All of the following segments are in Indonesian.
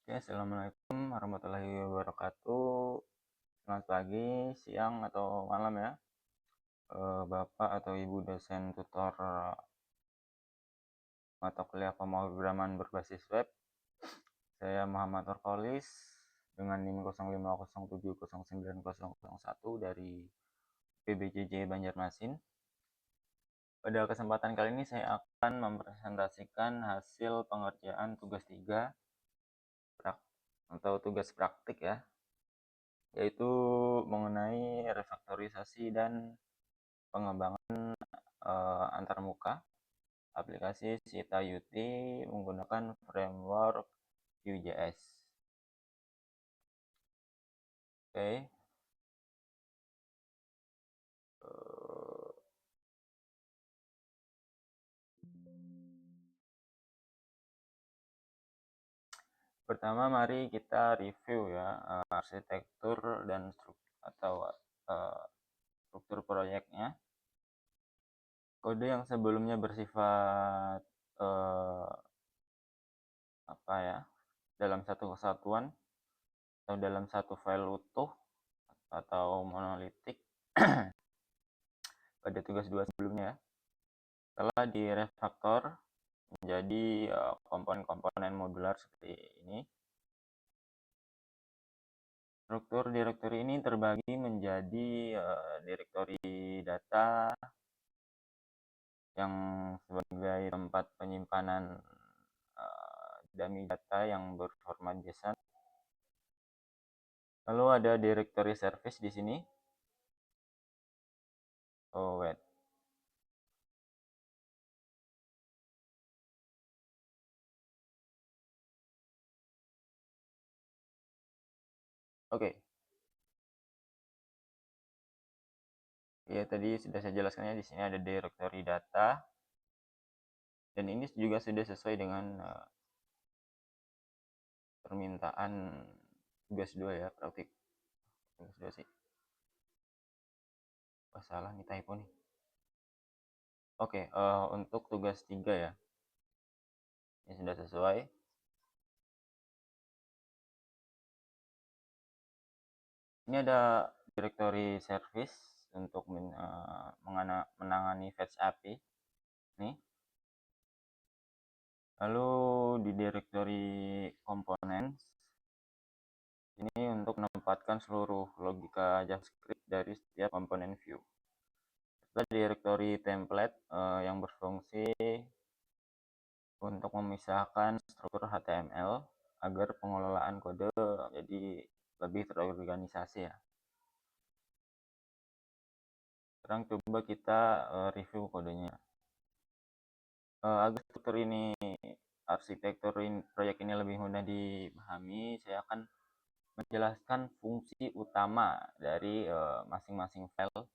Oke, assalamualaikum warahmatullahi wabarakatuh. Selamat pagi, siang, atau malam ya, Bapak atau Ibu dosen tutor mata kuliah pemrograman berbasis web. Saya Muhammad Nurkolis dengan NIM 05070901 dari PBJJ Banjarmasin. Pada kesempatan kali ini saya akan mempresentasikan hasil pengerjaan tugas 3 atau tugas praktik ya, yaitu mengenai refaktorisasi dan pengembangan antarmuka aplikasi Sita UT menggunakan framework Vue.js. Oke. Pertama mari kita review ya arsitektur dan struktur proyeknya. Kode yang sebelumnya bersifat dalam satu kesatuan atau dalam satu file utuh atau monolitik pada tugas 2 sebelumnya telah direfaktor menjadi komponen-komponen modular seperti ini. Struktur direktori ini terbagi menjadi direktori data yang sebagai tempat penyimpanan dummy data yang berformat JSON. Lalu ada direktori service di sini. Oke. Ya, tadi sudah saya jelaskannya, di sini ada direktori data. Dan ini juga sudah sesuai dengan permintaan tugas 2 ya, praktik. Tugas 2 sih. Salah nih, typo nih. Oke, untuk tugas 3 ya. Ini sudah sesuai. Ini ada directory service untuk menangani fetch API. Nih. Lalu di directory components ini untuk menempatkan seluruh logika JavaScript dari setiap komponen Vue. Serta directory template yang berfungsi untuk memisahkan struktur HTML agar pengelolaan kode jadi lebih terorganisasi ya. Sekarang coba kita review kodenya. Agar arsitektur proyek ini lebih mudah dipahami, saya akan menjelaskan fungsi utama dari masing-masing file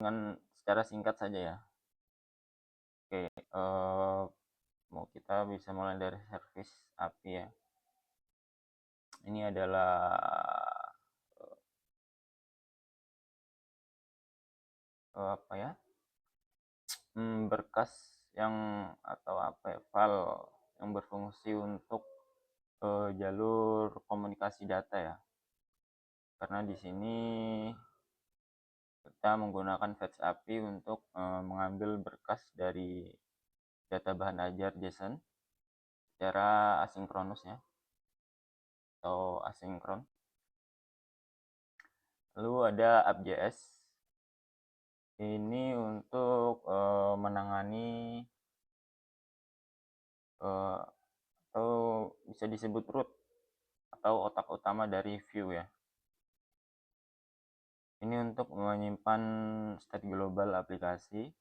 dengan secara singkat saja ya. Oke, mau kita bisa mulai dari service API ya. Ini adalah berkas yang file yang berfungsi untuk jalur komunikasi data ya. Karena di sini kita menggunakan fetch API untuk mengambil berkas dari data bahan ajar JSON secara asinkronus ya, atau asinkron. Lalu ada app.js. Ini untuk menangani atau bisa disebut root atau otak utama dari Vue ya. Ini untuk menyimpan state global aplikasi,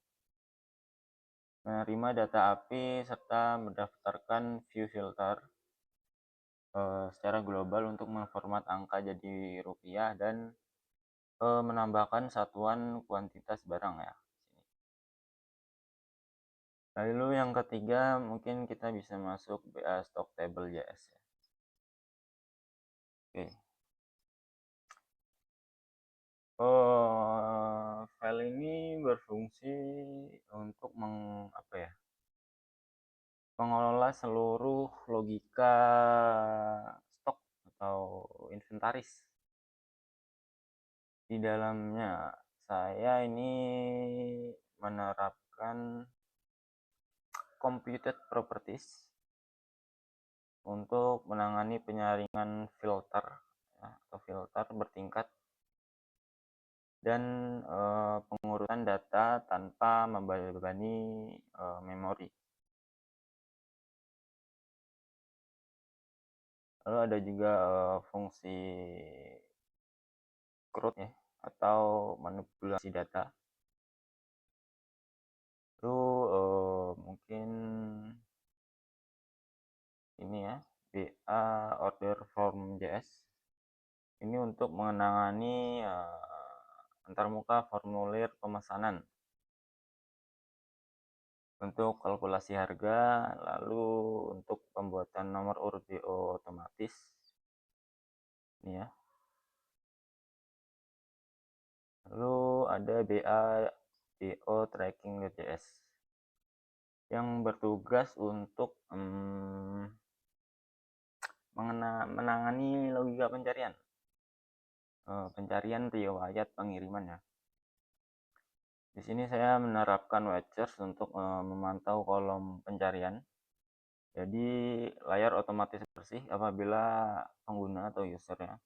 menerima data API, serta mendaftarkan Vue filter secara global untuk memformat angka jadi rupiah dan menambahkan satuan kuantitas barang ya. Lalu yang ketiga mungkin kita bisa masuk BA stock table JS ya. Oke. File ini berfungsi untuk mengelola seluruh logika stok atau inventaris. Di dalamnya saya ini menerapkan computed properties untuk menangani penyaringan filter ya, atau filter bertingkat dan pengurusan data tanpa membebani memori. Lalu ada juga fungsi CRUD ya, atau manipulasi data. Lalu mungkin ini ya, BA order form JS. Ini untuk menangani antarmuka formulir pemesanan untuk kalkulasi harga, lalu untuk pembuatan nomor urut DO otomatis. Ini ya. Lalu ada BA DO tracking.js yang bertugas untuk menangani logika pencarian riwayat pengirimannya. Di sini saya menerapkan Wedgers untuk memantau kolom pencarian. Jadi layar otomatis bersih apabila pengguna atau usernya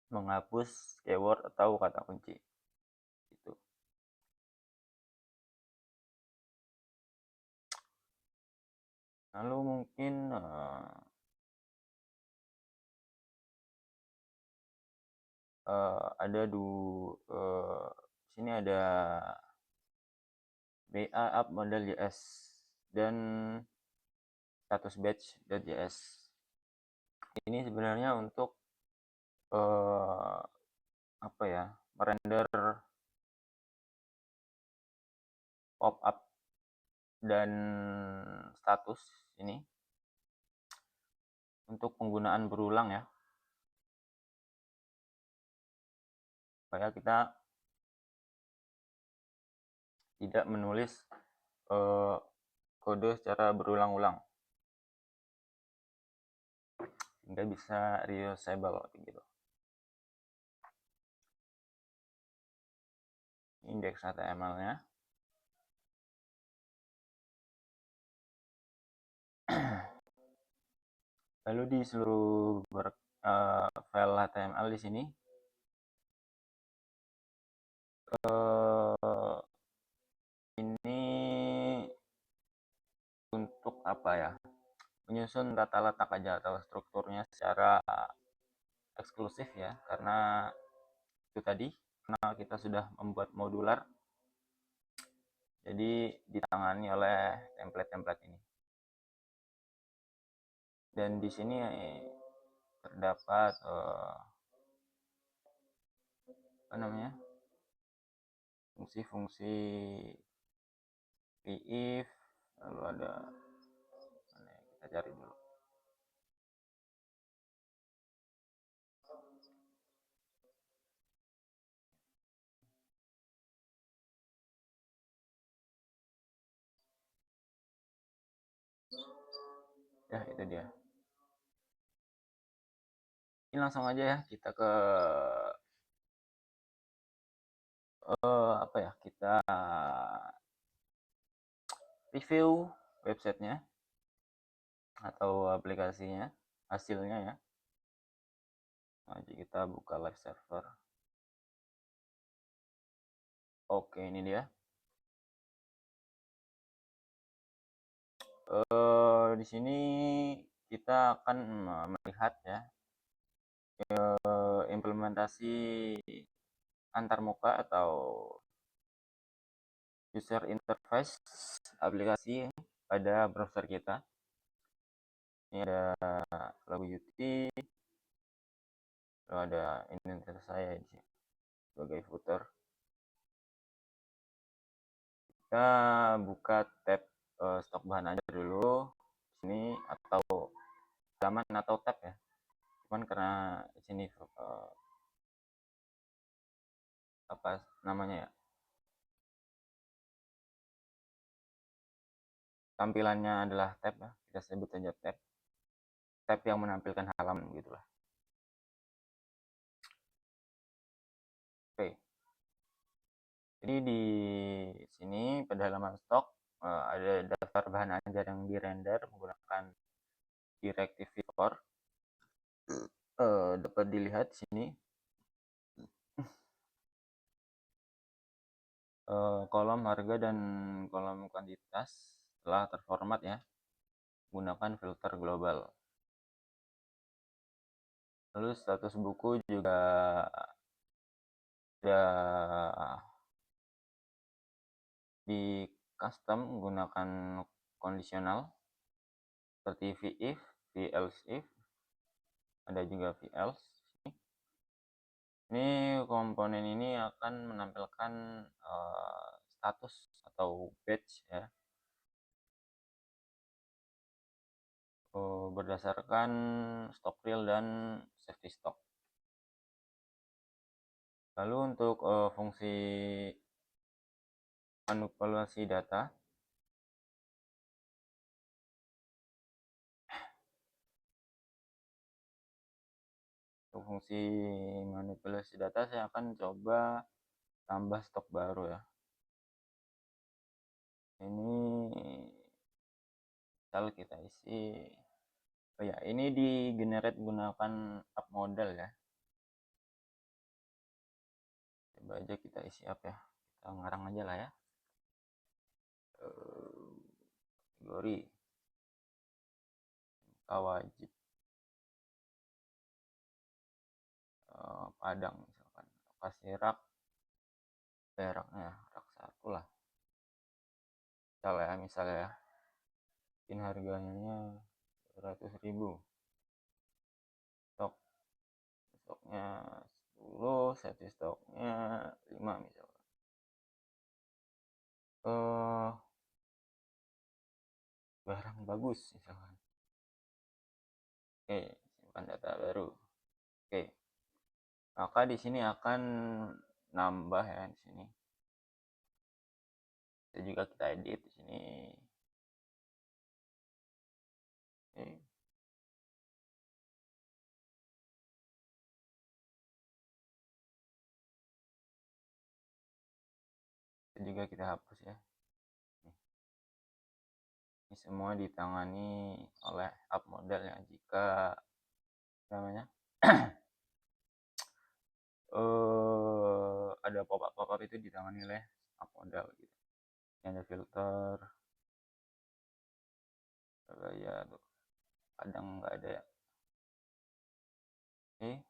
menghapus keyword atau kata kunci. Gitu. Lalu mungkin ada sini ada BA app model JS dan status batch.js. Ini sebenarnya untuk apa ya, merender pop-up dan status ini untuk penggunaan berulang ya, supaya kita tidak menulis kode secara berulang-ulang sehingga bisa reusable gitu. Indeks HTML-nya. Lalu di seluruh file HTML di sini ini untuk apa ya? Menyusun tata letak aja atau strukturnya secara eksklusif ya, karena itu tadi karena kita sudah membuat modular, jadi ditangani oleh template-template ini. Dan di sini terdapat apa namanya, fungsi-fungsi if, lalu ada mana ya, kita cari dulu. Ya itu dia. Ini langsung aja ya kita ke apa ya, kita review websitenya atau aplikasinya, hasilnya ya. Nah, jadi kita buka live server. Oke, ini dia. Di sini kita akan melihat ya implementasi antarmuka atau user interface aplikasi pada browser kita. Ini ada logo Uti, lalu ada indenter saya di sini sebagai footer. Kita buka tab stok bahan aja dulu sini, atau halaman atau tab ya. Cuman karena di sini apa namanya ya, tampilannya adalah tab ya, kita sebut saja tab yang menampilkan halaman gitulah. Oke, jadi di sini pada halaman stok ada daftar bahan ajar yang dirender menggunakan Directive 4. Dapat dilihat di sini kolom harga dan kolom kuantitas telah terformat ya, gunakan filter global. Lalu status buku juga sudah di custom menggunakan kondisional seperti VIF, VELSE if, ada juga VELSE. Ini komponen ini akan menampilkan status atau batch ya, berdasarkan stok real dan safety stock. Lalu untuk fungsi manipulasi data, untuk fungsi manipulasi data saya akan coba tambah stok baru ya. Ini misal kita isi, oh ya, ini di generate gunakan up model ya. Coba aja kita isi up ya, kita ngarang aja lah ya. Kategori wajib Padang misalkan, kasih rak peraknya rak 1 lah misalnya ya, mungkin harganya 200.000, stoknya 10, safety stoknya 5 misalkan. Barang bagus misalkan. Oke, simpan data baru. Oke, maka di sini akan nambah ya di sini. Bisa juga kita edit di sini. Oke. Bisa juga kita hapus ya. Ini semua ditangani oleh up model ya, jika namanya ada pop-up itu ditangani oleh up model gitu. Ini ada filter ya, kadang nggak ada ya. Oke,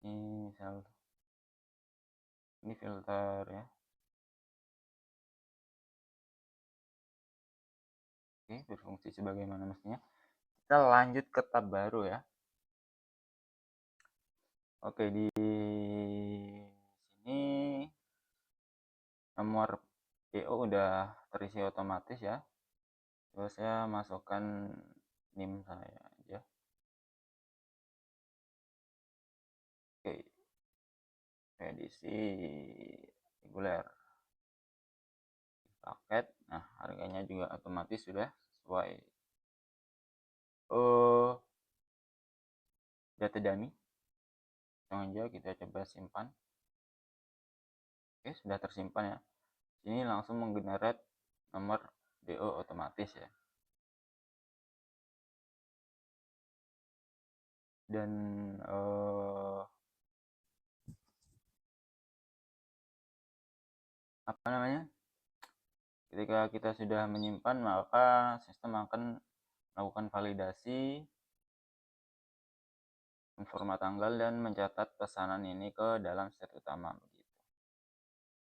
ini misal ini filter ya. Oke, berfungsi sebagaimana mestinya. Kita lanjut ke tab baru ya. Oke, di sini nomor PO udah terisi otomatis ya. Terus saya masukkan NIM saya aja. Oke, edisi reguler paket. Nah, harganya juga otomatis sudah sesuai. Data dummy. Langsung aja kita coba simpan. Oke, sudah tersimpan ya. Ini langsung menggenerate nomor DO otomatis ya. Dan apa namanya? Ketika kita sudah menyimpan, maka sistem akan melakukan validasi, menformat tanggal dan mencatat pesanan ini ke dalam set utama begitu.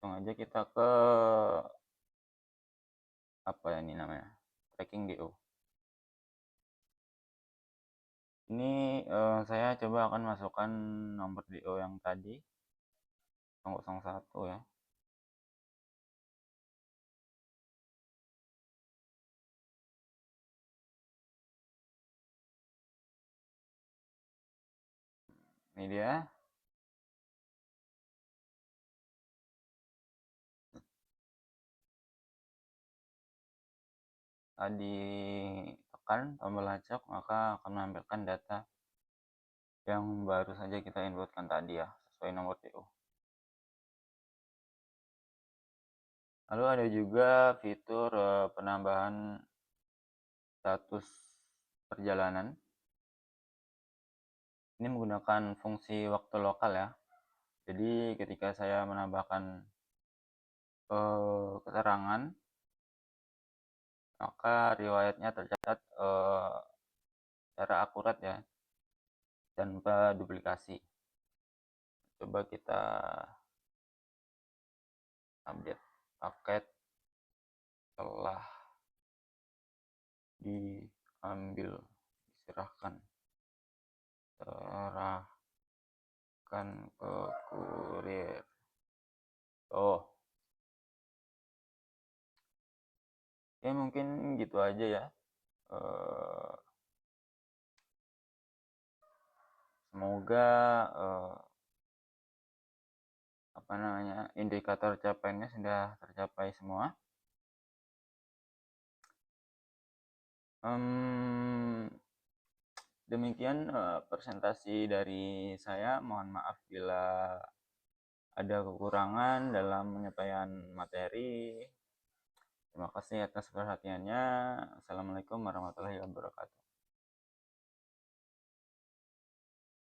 Langsung aja kita ke apa ini namanya? Tracking DO. Ini saya coba akan masukkan nomor DO yang tadi 001 ya. Ini dia. ditekan tombol acak, maka akan menampilkan data yang baru saja kita inputkan tadi ya, sesuai nomor PO. Lalu ada juga fitur penambahan status perjalanan. Ini menggunakan fungsi waktu lokal ya. Jadi ketika saya menambahkan keterangan, maka riwayatnya tercatat secara akurat ya, tanpa duplikasi. Coba kita update paket telah diambil, serahkan ke kurir. Ya mungkin gitu aja ya. Semoga indikator capaiannya sudah tercapai semua. Demikian presentasi dari saya. Mohon maaf bila ada kekurangan dalam penyampaian materi. Terima kasih atas perhatiannya. Assalamualaikum warahmatullahi wabarakatuh.